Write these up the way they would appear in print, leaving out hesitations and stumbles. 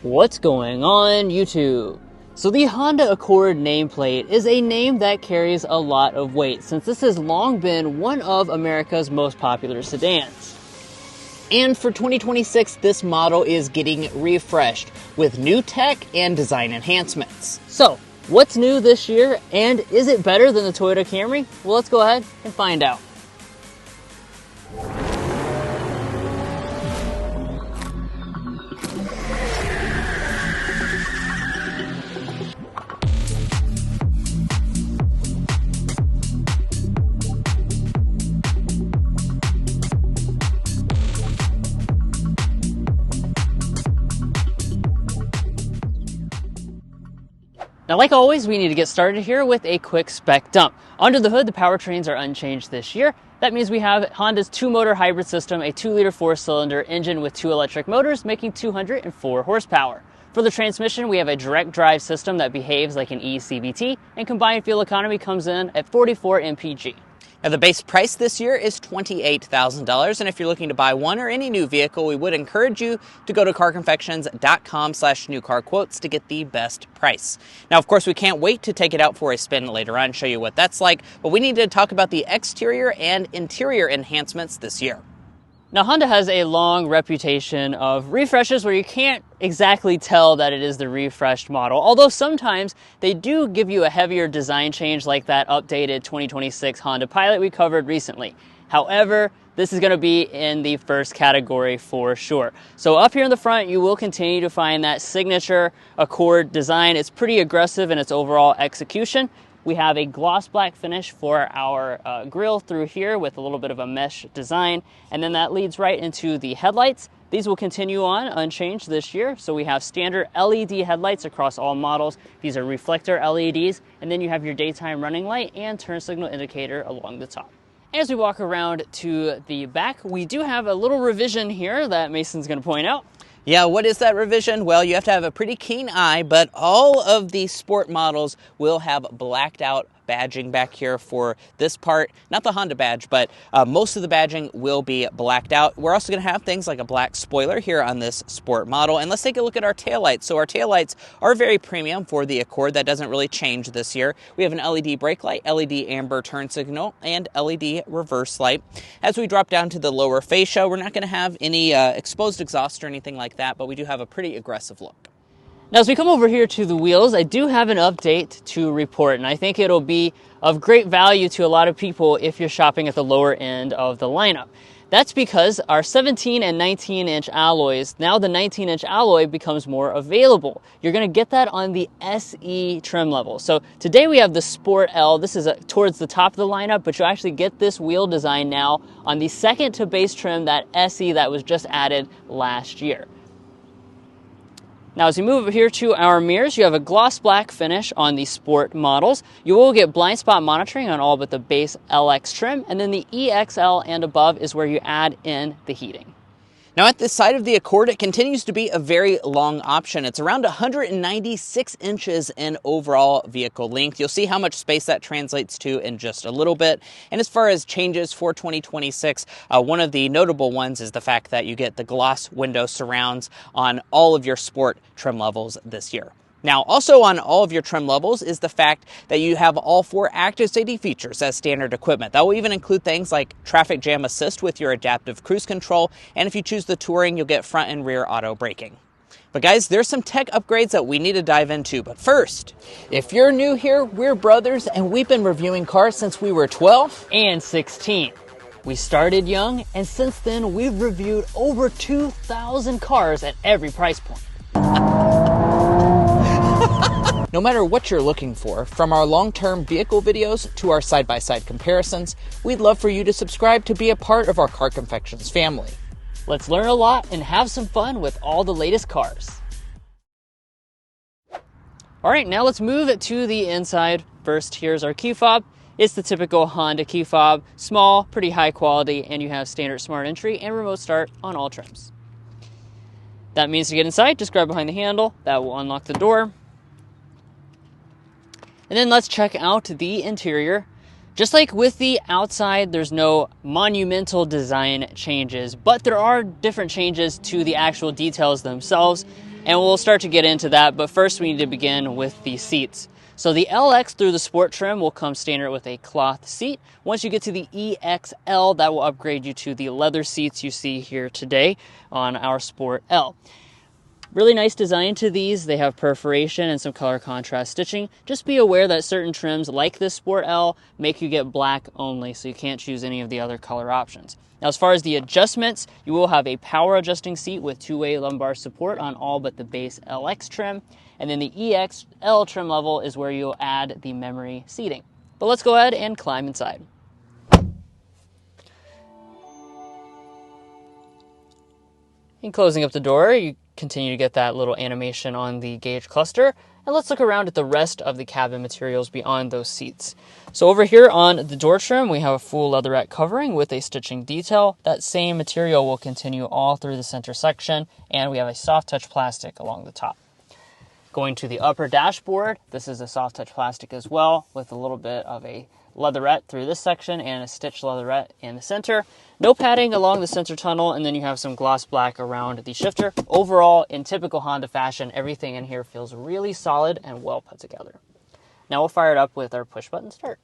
What's going on, YouTube? So the Honda Accord nameplate is a name that carries a lot of weight since this has long been one of America's most popular sedans. And for 2026, this model is getting refreshed with new tech and design enhancements. So, what's new this year, and is it better than the Toyota Camry? Well, let's go ahead and find out. Now, like always, we need to get started here with a quick spec dump. Under the hood, the powertrains are unchanged this year. That means we have Honda's 2-motor hybrid system, a 2-liter 4-cylinder engine with 2 electric motors, making 204 horsepower. For the transmission, we have a direct drive system that behaves like an eCVT, and combined fuel economy comes in at 44 mpg. Now, the base price this year is $28,000, and if you're looking to buy one or any new vehicle, we would encourage you to go to carconfections.com/newcarquotes to get the best price. Now, of course, we can't wait to take it out for a spin later on and show you what that's like, but we need to talk about the exterior and interior enhancements this year. Now, Honda has a long reputation of refreshes where you can't exactly tell that it is the refreshed model, although sometimes they do give you a heavier design change like that updated 2026 Honda Pilot we covered recently. However, this is going to be in the first category for sure. So up here in the front, you will continue to find that signature Accord design. It's pretty aggressive in its overall execution. We have a gloss black finish for our grille through here with a little bit of a mesh design, and then that leads right into the headlights. These will continue on unchanged this year, so we have standard LED headlights across all models. These are reflector LEDs, and then you have your daytime running light and turn signal indicator along the top. As we walk around to the back, we do have a little revision here that Mason's going to point out. Yeah, what is that revision? Well, you have to have a pretty keen eye, but all of the sport models will have blacked out badging back here for this part. Not the Honda badge, but most of the badging will be blacked out. We're also going to have things like a black spoiler here on this sport model. And let's take a look at our taillights. So our taillights are very premium for the Accord. That doesn't really change this year. We have an LED brake light, LED amber turn signal, and LED reverse light. As we drop down to the lower fascia, we're not going to have any exposed exhaust or anything like that, but we do have a pretty aggressive look. Now, as we come over here to the wheels, I do have an update to report, and I think it'll be of great value to a lot of people if you're shopping at the lower end of the lineup. That's because our 17 and 19-inch alloys, now the 19-inch alloy becomes more available. You're going to get that on the SE trim level. So today we have the Sport L. This is towards the top of the lineup, but you actually get this wheel design now on the second to base trim, that SE that was just added last year. Now, as we move over here to our mirrors, you have a gloss black finish on the Sport models. You will get blind spot monitoring on all but the base LX trim, and then the EXL and above is where you add in the heating. Now, at the side of the Accord, it continues to be a very long option. It's around 196 inches in overall vehicle length. You'll see how much space that translates to in just a little bit. And as far as changes for 2026, one of the notable ones is the fact that you get the gloss window surrounds on all of your sport trim levels this year. Now, also on all of your trim levels is the fact that you have all 4 active safety features as standard equipment. That will even include things like traffic jam assist with your adaptive cruise control, and if you choose the Touring, you'll get front and rear auto braking. But guys, there's some tech upgrades that we need to dive into. But first, if you're new here, we're brothers, and we've been reviewing cars since we were 12 and 16. We started young, and since then, we've reviewed over 2,000 cars at every price point. No matter what you're looking for, from our long-term vehicle videos to our side-by-side comparisons, we'd love for you to subscribe to be a part of our Car Confections family. Let's learn a lot and have some fun with all the latest cars. All right, now let's move to the inside. First, here's our key fob. It's the typical Honda key fob, small, pretty high quality, and you have standard smart entry and remote start on all trims. That means to get inside, just grab behind the handle. That will unlock the door. And then let's check out the interior. Just like with the outside, there's no monumental design changes, but there are different changes to the actual details themselves, and we'll start to get into that, but first we need to begin with the seats. So the LX through the Sport trim will come standard with a cloth seat. Once you get to the EXL, that will upgrade you to the leather seats you see here today on our Sport L. Really nice design to these. They have perforation and some color contrast stitching. Just be aware that certain trims like this Sport L make you get black only, so you can't choose any of the other color options. Now, as far as the adjustments, you will have a power adjusting seat with two-way lumbar support on all but the base LX trim. And then the EXL trim level is where you'll add the memory seating. But let's go ahead and climb inside. In closing up the door, you continue to get that little animation on the gauge cluster. And let's look around at the rest of the cabin materials beyond those seats. So over here on the door trim, we have a full leatherette covering with a stitching detail. That same material will continue all through the center section, and we have a soft touch plastic along the top. Going to the upper dashboard, this is a soft touch plastic as well, with a little bit of a leatherette through this section and a stitched leatherette in the center. No padding along the center tunnel, and then you have some gloss black around the shifter. Overall, in typical Honda fashion, everything in here feels really solid and well put together. Now we'll fire it up with our push button start.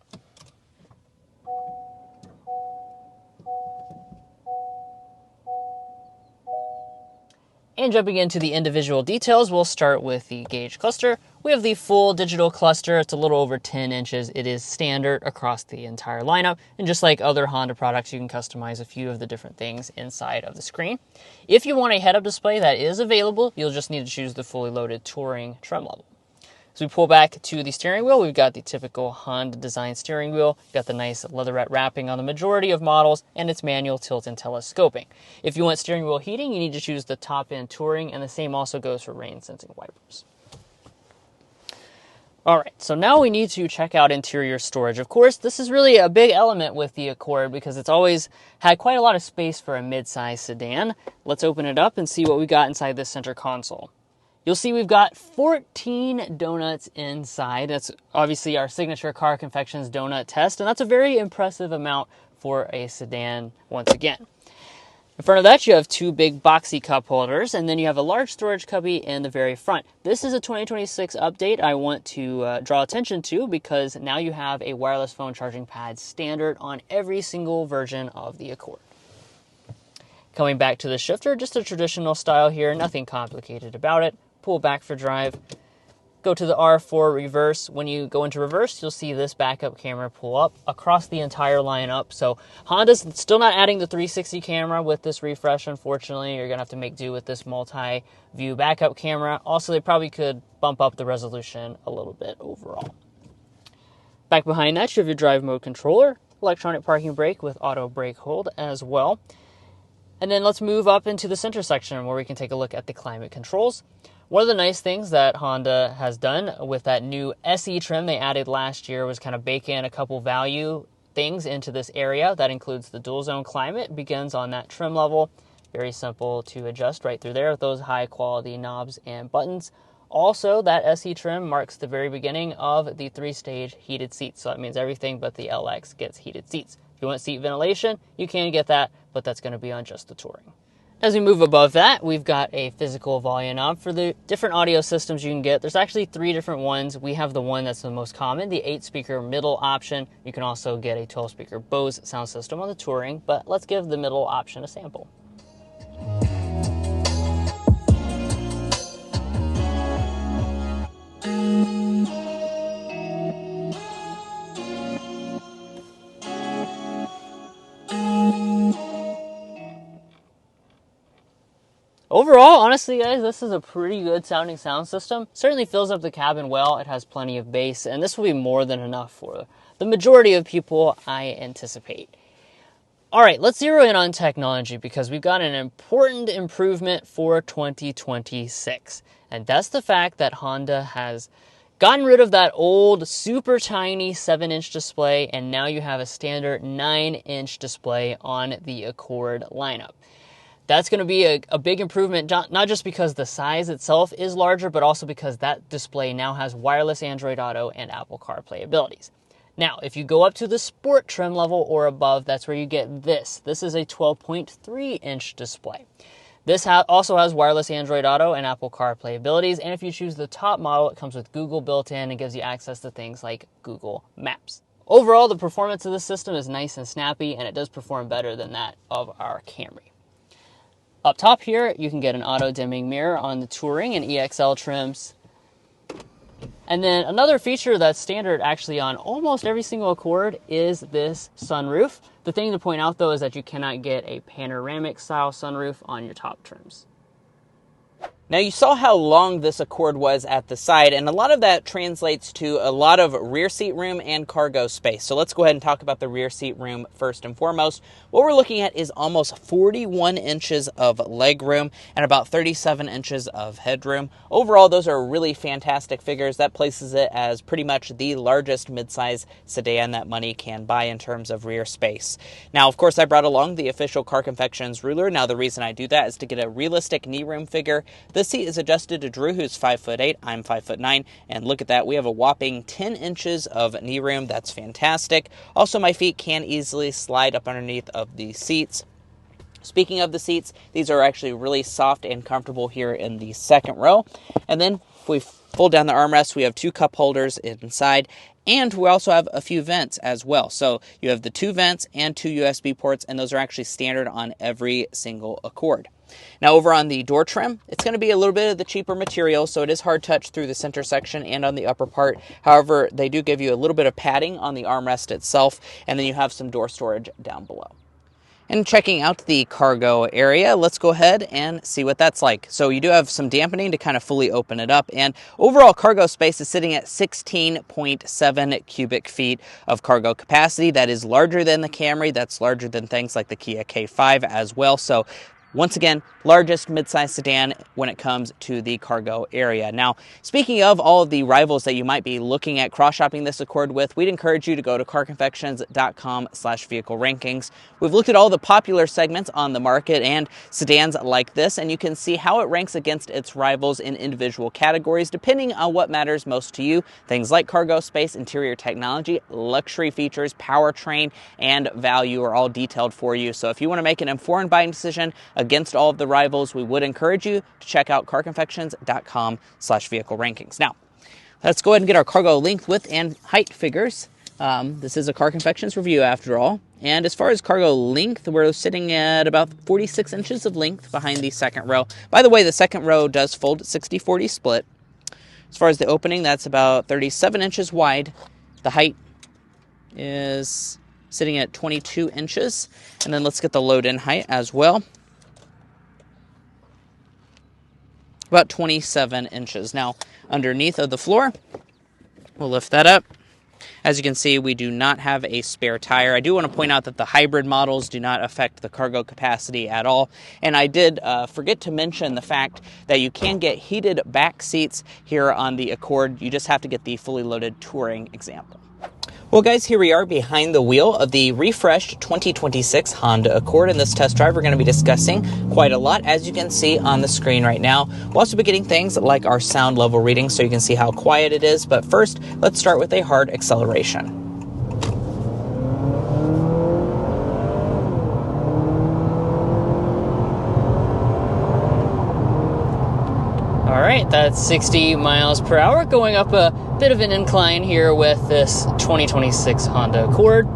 And jumping into the individual details, we'll start with the gauge cluster. We have the full digital cluster. It's a little over 10 inches. It is standard across the entire lineup. And just like other Honda products, you can customize a few of the different things inside of the screen. If you want a head-up display, that is available. You'll just need to choose the fully loaded Touring trim level. As we pull back to the steering wheel, we've got the typical Honda design steering wheel. We've got the nice leatherette wrapping on the majority of models, and it's manual tilt and telescoping. If you want steering wheel heating, you need to choose the top-end Touring, and the same also goes for rain-sensing wipers. Alright, so now we need to check out interior storage. Of course, this is really a big element with the Accord because it's always had quite a lot of space for a mid-size sedan. Let's open it up and see what we got inside this center console. You'll see we've got 14 donuts inside. That's obviously our signature car Confections donut test, and that's a very impressive amount for a sedan once again. In front of that, you have two big boxy cup holders, and then you have a large storage cubby in the very front. This is a 2026 update I want to draw attention to because now you have a wireless phone charging pad standard on every single version of the Accord. Coming back to the shifter, just a traditional style here, nothing complicated about it. Pull back for drive, go to the R for reverse. When you go into reverse, you'll see this backup camera pull up across the entire lineup. So Honda's still not adding the 360 camera with this refresh, unfortunately. You're gonna have to make do with this multi-view backup camera. Also, they probably could bump up the resolution a little bit overall. Back behind that, you have your drive mode controller, electronic parking brake with auto brake hold as well. And then let's move up into the center section where we can take a look at the climate controls. One of the nice things that Honda has done with that new SE trim they added last year was kind of bake in a couple value things into this area. That includes the dual zone climate, begins on that trim level. Very simple to adjust right through there with those high quality knobs and buttons. Also, that SE trim marks the very beginning of the 3-stage heated seats. So that means everything but the LX gets heated seats. If you want seat ventilation, you can get that, but that's going to be on just the Touring. As we move above that, we've got a physical volume knob for the different audio systems you can get. There's actually 3 different ones. We have the one that's the most common, the 8-speaker middle option. You can also get a 12-speaker Bose sound system on the Touring, but let's give the middle option a sample. Overall, honestly, guys, this is a pretty good sounding sound system. Certainly fills up the cabin well. It has plenty of bass, and this will be more than enough for the majority of people, I anticipate. All right, let's zero in on technology because we've got an important improvement for 2026. And that's the fact that Honda has gotten rid of that old super tiny 7-inch display, and now you have a standard 9-inch display on the Accord lineup. That's going to be a big improvement, not just because the size itself is larger, but also because that display now has wireless Android Auto and Apple CarPlay abilities. Now, if you go up to the sport trim level or above, that's where you get this. This is a 12.3-inch display. This also has wireless Android Auto and Apple CarPlay abilities, and if you choose the top model, it comes with Google built in and gives you access to things like Google Maps. Overall, the performance of the system is nice and snappy, and it does perform better than that of our Camry. Up top here, you can get an auto-dimming mirror on the Touring and EXL trims. And then another feature that's standard actually on almost every single Accord is this sunroof. The thing to point out though is that you cannot get a panoramic style sunroof on your top trims. Now you saw how long this Accord was at the side, and a lot of that translates to a lot of rear seat room and cargo space. So let's go ahead and talk about the rear seat room first and foremost. What we're looking at is almost 41 inches of leg room and about 37 inches of headroom. Overall, those are really fantastic figures. That places it as pretty much the largest midsize sedan that money can buy in terms of rear space. Now, of course, I brought along the official Car Confections ruler. Now, the reason I do that is to get a realistic knee room figure. This seat is adjusted to Drew, who's 5'8", I'm 5'9", and look at that, we have a whopping 10 inches of knee room. That's fantastic. Also, my feet can easily slide up underneath of the seats. Speaking of the seats, these are actually really soft and comfortable here in the second row. And then if we fold down the armrest, we have 2 cup holders inside, and we also have a few vents as well. So you have the 2 vents and 2 USB ports, and those are actually standard on every single Accord. Now over on the door trim, it's going to be a little bit of the cheaper material, so it is hard touch through the center section and on the upper part. However, they do give you a little bit of padding on the armrest itself, and then you have some door storage down below. And checking out the cargo area, let's go ahead and see what that's like. So you do have some dampening to kind of fully open it up, and overall cargo space is sitting at 16.7 cubic feet of cargo capacity. That is larger than the Camry. That's larger than things like the Kia K5 as well. So once again, largest midsize sedan when it comes to the cargo area. Now, speaking of all of the rivals that you might be looking at cross-shopping this Accord with, we'd encourage you to go to carconfections.com/vehicle rankings. We've looked at all the popular segments on the market and sedans like this, and you can see how it ranks against its rivals in individual categories, depending on what matters most to you. Things like cargo space, interior technology, luxury features, powertrain, and value are all detailed for you. So if you want to make an informed buying decision against all of the rivals, we would encourage you to check out carconfections.com/vehicle rankings. Now, let's go ahead and get our cargo length, width, and height figures. This is a Car Confections review after all. And as far as cargo length, we're sitting at about 46 inches of length behind the second row. By the way, the second row does fold 60-40 split. As far as the opening, that's about 37 inches wide. The height is sitting at 22 inches. And then let's get the load-in height as well. About 27 inches. Now, underneath of the floor, we'll lift that up. As you can see, we do not have a spare tire. I do want to point out that the hybrid models do not affect the cargo capacity at all. And I did forget to mention the fact that you can get heated back seats here on the Accord. You just have to get the fully loaded Touring example. Well guys, here we are behind the wheel of the refreshed 2026 Honda Accord. In this test drive, we're going to be discussing quite a lot, as you can see on the screen right now. We'll also be getting things like our sound level reading so you can see how quiet it is. But first, let's start with a hard acceleration. All right, that's 60 miles per hour, going up a bit of an incline here with this 2026 Honda Accord.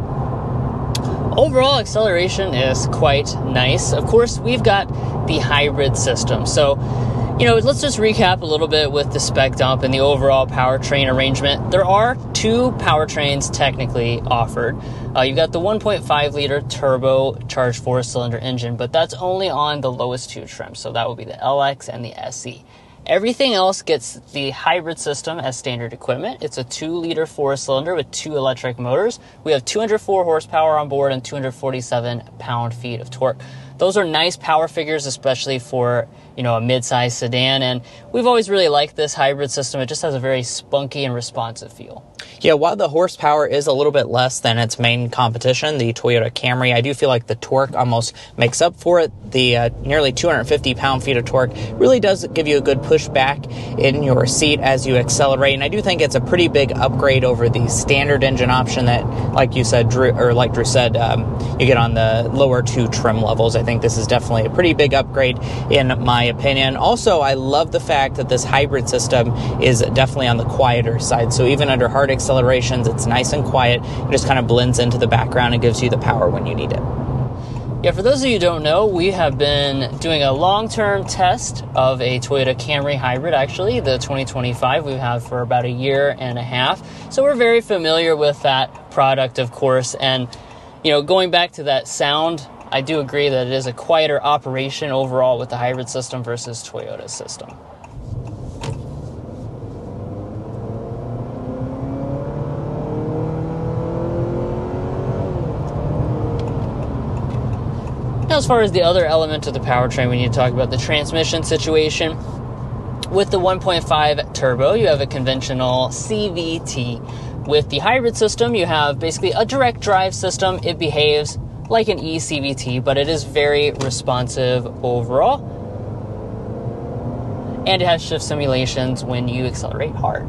Overall acceleration is quite nice. Of course, we've got the hybrid system. So, let's just recap a little bit with the spec dump and the overall powertrain arrangement. There are 2 powertrains technically offered. You've got the 1.5-liter turbocharged 4-cylinder engine, but that's only on the lowest 2 trims. So that would be the LX and the SE. Everything else gets the hybrid system as standard equipment. It's a 2-liter 4-cylinder with 2 electric motors. We have 204 horsepower on board and 247 pound-feet of torque. those are nice power figures, especially for, you know, a mid-size sedan. And we've always really liked this hybrid system. It just has a very spunky and responsive feel. Yeah, while the horsepower is a little bit less than its main competition, the Toyota Camry, I do feel like the torque almost makes up for it. The nearly 250 pound-feet of torque really does give you a good push back in your seat as you accelerate. And I do think it's a pretty big upgrade over the standard engine option that, like you said, Drew said, you get on the lower two trim levels. I think this is definitely a pretty big upgrade in my opinion. Also, I love the fact that this hybrid system is definitely on the quieter side. So even under hard accelerations, it's nice and quiet. It just kind of blends into the background and gives you the power when you need it. Yeah, for those of you who don't know, we have been doing a long-term test of a Toyota Camry hybrid, actually, the 2025 we've had for about a year and a half. So we're very familiar with that product, of course. And, you know, going back to that sound, I do agree that it is a quieter operation overall with the hybrid system versus Toyota's system. Now, as far as the other element of the powertrain, we need to talk about the transmission situation. With the 1.5 turbo, you have a conventional CVT. With the hybrid system, you have basically a direct drive system. It behaves like an eCVT, but it is very responsive overall. And it has shift simulations when you accelerate hard.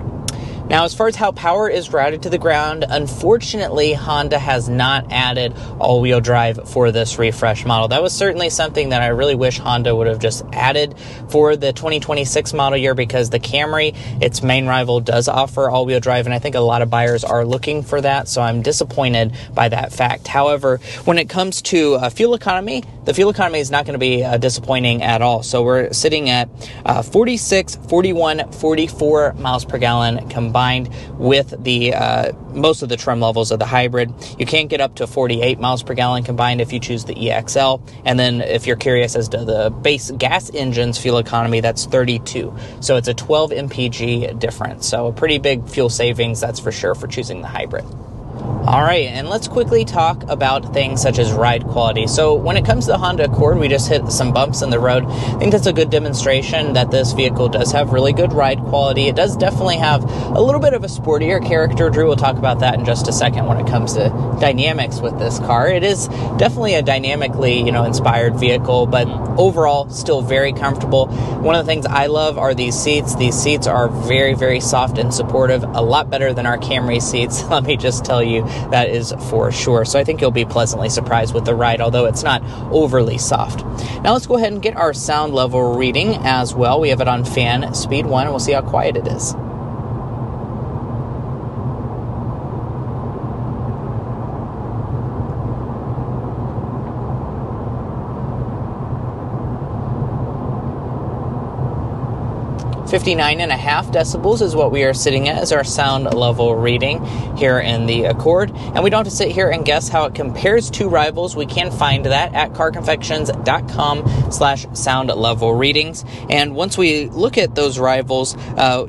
Now, as far as how power is routed to the ground, unfortunately, Honda has not added all-wheel drive for this refresh model. That was certainly something that I really wish Honda would have just added for the 2026 model year, because the Camry, its main rival, does offer all-wheel drive, and I think a lot of buyers are looking for that, so I'm disappointed by that fact. However, when it comes to fuel economy, the fuel economy is not going to be disappointing at all. So we're sitting at 46, 41, 44 miles per gallon combined with the most of the trim levels of the hybrid. You can get up to 48 miles per gallon combined if you choose the EXL. And then if you're curious as to the base gas engine's fuel economy, that's 32. So it's a 12 mpg difference. So a pretty big fuel savings, that's for sure, for choosing the hybrid. All right, and let's quickly talk about things such as ride quality. So when it comes to the Honda Accord, we just hit some bumps in the road. I think that's a good demonstration that this vehicle does have really good ride quality. It does definitely have a little bit of a sportier character. Drew will talk about that in just a second when it comes to dynamics with this car. It is definitely a dynamically, inspired vehicle, but overall still very comfortable. One of the things I love are these seats. These seats are very, very soft and supportive, a lot better than our Camry seats. Let me just tell you, that is for sure. So I think you'll be pleasantly surprised with the ride, although it's not overly soft. Now let's go ahead and get our sound level reading as well. We have it on fan speed 1, and we'll see how quiet it is. .5 decibels is what we are sitting at as our sound level reading here in the Accord. And we don't have to sit here and guess how it compares to rivals. We can find that at carconfections.com/sound level readings. And once we look at those rivals,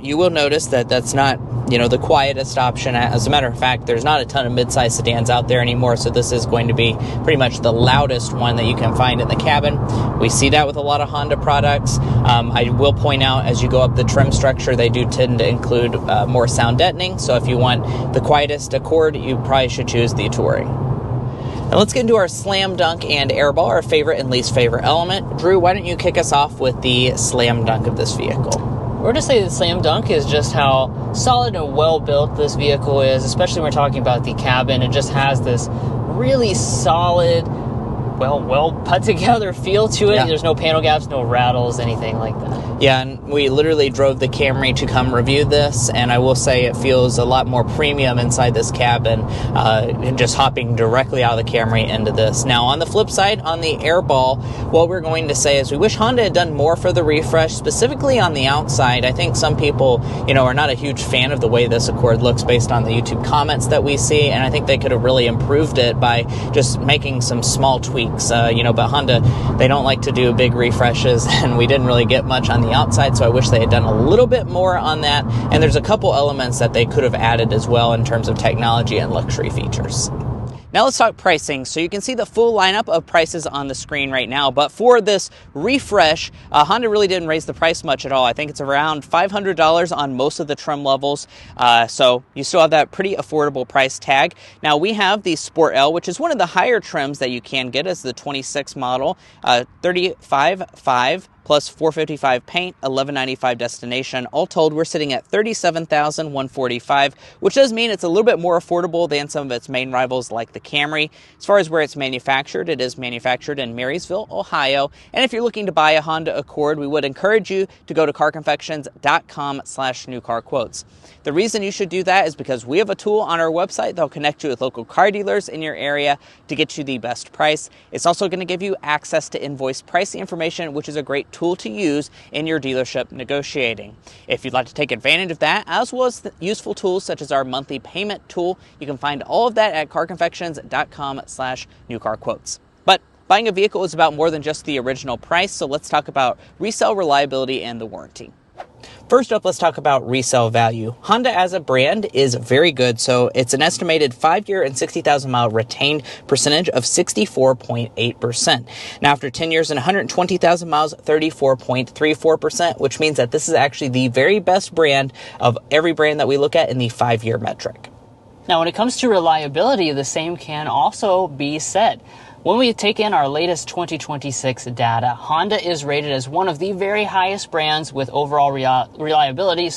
you will notice that that's not, the quietest option. As a matter of fact, there's not a ton of midsize sedans out there anymore, so this is going to be pretty much the loudest one that you can find in the cabin. We see that with a lot of Honda products. I will point out, as you go up the trim structure, they do tend to include more sound deadening, so if you want the quietest Accord, you probably should choose the Touring. Now let's get into our slam dunk and airball, our favorite and least favorite element. Drew, why don't you kick us off with the slam dunk of this vehicle? We're going to say the slam dunk is just how solid and well built this vehicle is, especially when we're talking about the cabin. It just has this really solid, well put together feel to it. Yeah. There's no panel gaps, no rattles, anything like that. Yeah, and we literally drove the Camry to come review this, and I will say it feels a lot more premium inside this cabin, just hopping directly out of the Camry into this. Now, on the flip side, on the airball, what we're going to say is we wish Honda had done more for the refresh, specifically on the outside. I think some people, are not a huge fan of the way this Accord looks based on the YouTube comments that we see, and I think they could have really improved it by just making some small tweaks, but Honda, they don't like to do big refreshes, and we didn't really get much on the outside, so I wish they had done a little bit more on that. And there's a couple elements that they could have added as well in terms of technology and luxury features. Now let's talk pricing. So you can see the full lineup of prices on the screen right now, but for this refresh, Honda really didn't raise the price much at all. I think it's around $500 on most of the trim levels, so you still have that pretty affordable price tag. Now we have the Sport L, which is one of the higher trims that you can get as the 26 model, 35.5 plus $455 paint, $1195 destination. All told, we're sitting at $37,145, which does mean it's a little bit more affordable than some of its main rivals like the Camry. As far as where it's manufactured, it is manufactured in Marysville, Ohio. And if you're looking to buy a Honda Accord, we would encourage you to go to carconfections.com/newcarquotes. The reason you should do that is because we have a tool on our website that'll connect you with local car dealers in your area to get you the best price. It's also going to give you access to invoice pricing information, which is a great tool to use in your dealership negotiating. If you'd like to take advantage of that, as well as useful tools such as our monthly payment tool, you can find all of that at carconfections.com/newcarquotes. But buying a vehicle is about more than just the original price, so let's talk about resale reliability and the warranty. First up, let's talk about resale value. Honda as a brand is very good, so it's an estimated 5-year and 60,000 mile retained percentage of 64.8%. Now, after 10 years and 120,000 miles, 34.34%, which means that this is actually the very best brand of every brand that we look at in the 5-year metric. Now, when it comes to reliability, the same can also be said. When we take in our latest 2026 data, Honda is rated as one of the very highest brands with overall reliability,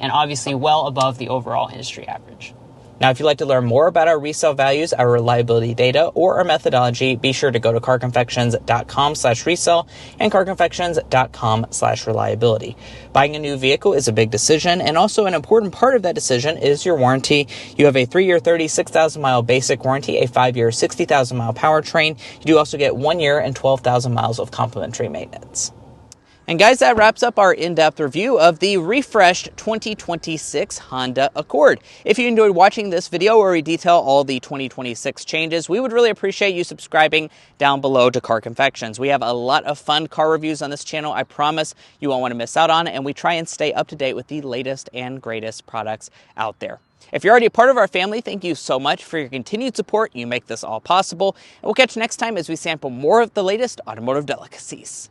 and obviously well above the overall industry average. Now, if you'd like to learn more about our resale values, our reliability data, or our methodology, be sure to go to carconfections.com/resale and carconfections.com/reliability. Buying a new vehicle is a big decision, and also an important part of that decision is your warranty. You have a 3-year, 36,000 mile basic warranty, a 5-year, 60,000 mile powertrain. You do also get 1 year and 12,000 miles of complimentary maintenance. And guys, that wraps up our in-depth review of the refreshed 2026 Honda Accord. If you enjoyed watching this video where we detail all the 2026 changes, we would really appreciate you subscribing down below to Car Confections. We have a lot of fun car reviews on this channel. I promise you won't want to miss out on it, and we try and stay up to date with the latest and greatest products out there. If you're already a part of our family, thank you so much for your continued support. You make this all possible. And we'll catch you next time as we sample more of the latest automotive delicacies.